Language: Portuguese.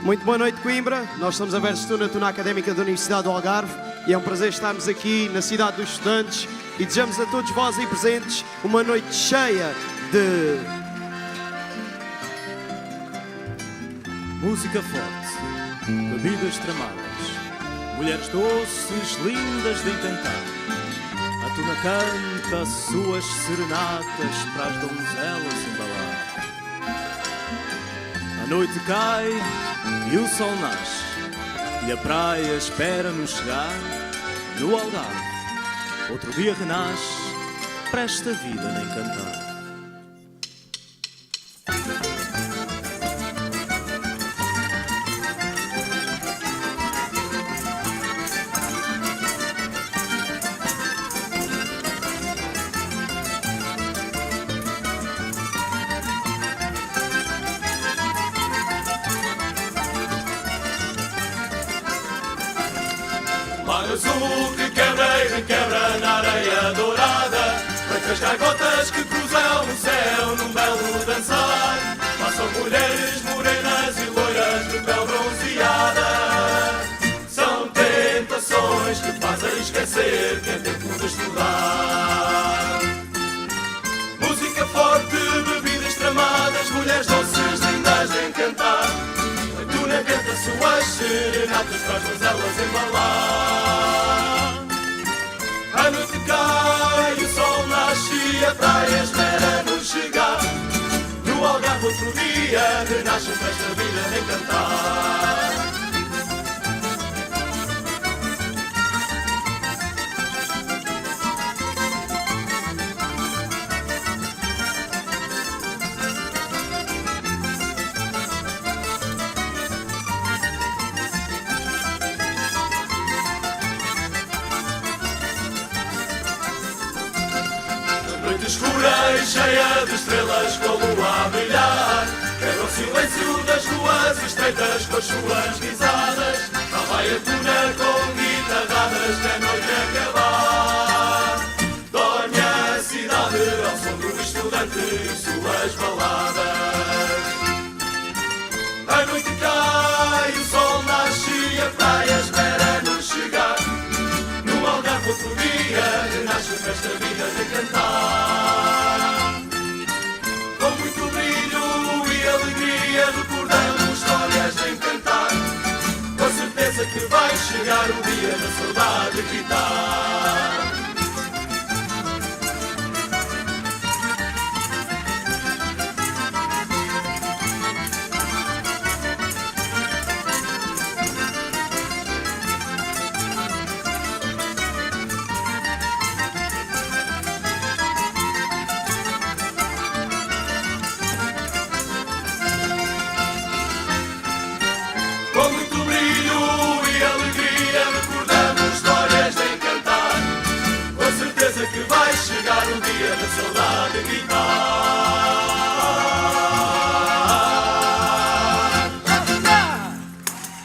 Muito boa noite, Coimbra. Nós estamos a Verso na Tuna Académica da Universidade do Algarve e é um prazer estarmos aqui na cidade dos estudantes e desejamos a todos vós aí presentes uma noite cheia de música forte, bebidas tramadas, mulheres doces, lindas de encantar. A Tuna canta suas serenatas para as donzelas embalar. A noite cai e o sol nasce e a praia espera-nos chegar. No Algarve, outro dia renasce para esta vida de encantar. Mar azul que quebra e requebra na areia dourada, brancas gaivotas que cruzam o céu num belo dançar. Passam mulheres morenas e loiras de pele bronzeada. São tentações que fazem esquecer quem tem tudo a estudar. Música forte, bebidas tramadas, mulheres doces, lindas de encantar. A Tuna canta suas serenatas para as donzelas embalar. A noite cai, o sol nasce e a praia espera-nos chegar. No Algarve outro dia renasce para esta vida de encantar. Noite escura e cheia de estrelas com a lua a brilhar, quebra o silêncio das ruas estreitas com as suas risadas. Lá vai a Tuna com